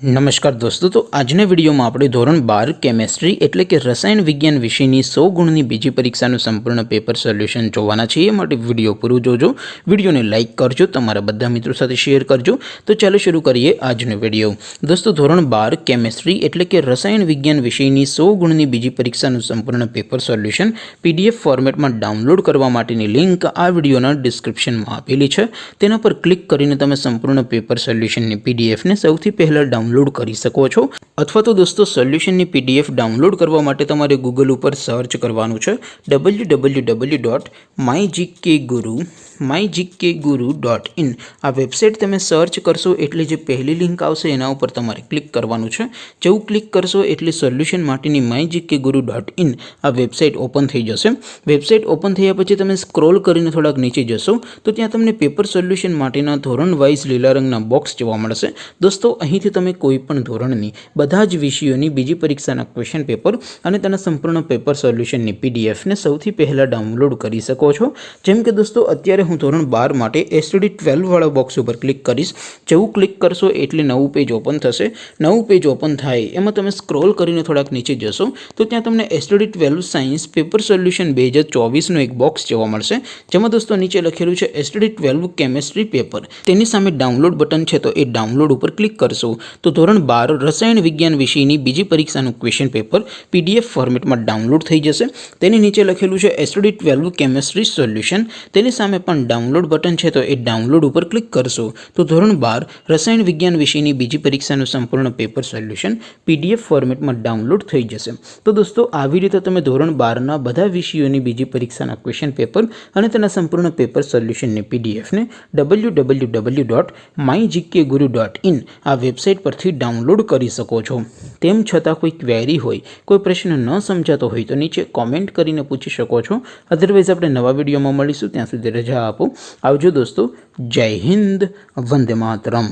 નમસ્કાર દોસ્તો, તો આજના વિડીયોમાં આપણે ધોરણ 12 કેમેસ્ટ્રી એટલે કે રસાયણ વિજ્ઞાન વિષયની 100 ગુણની બીજી પરીક્ષાનું સંપૂર્ણ પેપર સોલ્યુશન જોવાના છે। એ માટે વિડીયો પૂરું જોજો, વિડીયોને લાઇક કરજો, તમારા બધા મિત્રો સાથે શેર કરજો। તો ચાલો શરૂ કરીએ આજનો વિડીયો। દોસ્તો, ધોરણ 12 કેમેસ્ટ્રી એટલે કે રસાયણ વિજ્ઞાન વિષયની 100 ગુણની બીજી પરીક્ષાનું સંપૂર્ણ પેપર સોલ્યુશન પીડીએફ ફોર્મેટમાં ડાઉનલોડ કરવા માટેની લિંક આ વિડીયોના ડિસ્ક્રિપ્શનમાં આપેલી છે। તેના પર ક્લિક કરીને તમે સંપૂર્ણ પેપર સોલ્યુશનની પીડીએફને સૌથી પહેલાં ડાઉનલોડ કરી શકો છો। અથવા તો દોસ્તો, સોલ્યુશનની પીડીએફ ડાઉનલોડ કરવા માટે તમારે ગૂગલ ઉપર સર્ચ કરવાનું છે www.mygkguru.in। આ વેબસાઇટ તમે સર્ચ કરશો એટલે જે પહેલી લિંક આવશે એના ઉપર તમારે ક્લિક કરવાનું છે। જેવું ક્લિક કરશો એટલે સોલ્યુશન માટેની mygkguru.in આ વેબસાઇટ ઓપન થઈ જશે। વેબસાઇટ ઓપન થયા પછી તમે સ્ક્રોલ કરીને થોડાક નીચે જશો તો ત્યાં તમને પેપર સોલ્યુશન માટેના ધોરણ વાઇઝ લીલા રંગના બોક્સ જોવા મળશે। દોસ્તો, અહીંથી તમે કોઈપણ ધોરણની બધા જ વિષયોની બીજી પરીક્ષાના ક્વેશ્ચન પેપર અને તેના સંપૂર્ણ પેપર સોલ્યુશનની પીડીએફને સૌથી પહેલાં ડાઉનલોડ કરી શકો છો। જેમ કે દોસ્તો, અત્યારે હું ધોરણ 12 માટે STD 12 વાળા બોક્સ ઉપર ક્લિક કરીશ। જેવું ક્લિક કરશો એટલે નવું પેજ ઓપન થશે। નવું પેજ ઓપન થાય એમાં તમે સ્ક્રોલ કરીને થોડાક નીચે જશો તો ત્યાં તમને STD 12 સાયન્સ પેપર સોલ્યુશન 2024નું એક બોક્સ જોવા મળશે, જેમાં દોસ્તો નીચે લખેલું છે STD 12 કેમેસ્ટ્રી પેપર। તેની સામે ડાઉનલોડ બટન છે, તો એ ડાઉનલોડ ઉપર ક્લિક કરશો તો ધોરણ 12 રસાયણ વિજ્ઞાન વિષયની બીજી પરીક્ષાનું ક્વેશ્ચન પેપર પીડીએફ ફોર્મેટમાં ડાઉનલોડ થઈ જશે। તેની નીચે લખેલું છે STD 12 કેમેસ્ટ્રી સોલ્યુશન। તેની સામે પણ ડાઉનલોડ બટન છે, તો એ ડાઉનલોડ ઉપર ક્લિક કરશો તો ધોરણ 12 રસાયણ વિજ્ઞાન વિષયની બીજી પરીક્ષાનું સંપૂર્ણ પેપર સોલ્યુશન પીડીએફ ફોર્મેટમાં ડાઉનલોડ થઈ જશે। તો દોસ્તો, આવી રીતે તમે ધોરણ 12ના બધા વિષયોની બીજી પરીક્ષાના ક્વેશ્ચન પેપર અને તેના સંપૂર્ણ પેપર સોલ્યુશનની પીડીએફને www.mygkguru.in આ વેબસાઇટ પરથી ડાઉનલોડ કરી શકો છો। તેમ છતાં કોઈ ક્વેરી હોય, કોઈ પ્રશ્ન ન સમજાતો હોય તો નીચે કોમેન્ટ કરીને પૂછી શકો છો। અધરવાઇઝ આપણે નવા વિડીયોમાં મળીશું, ત્યાં સુધી રજા આપો। આવજો દોસ્તો, જય હિન્દ, વંદે માતરમ।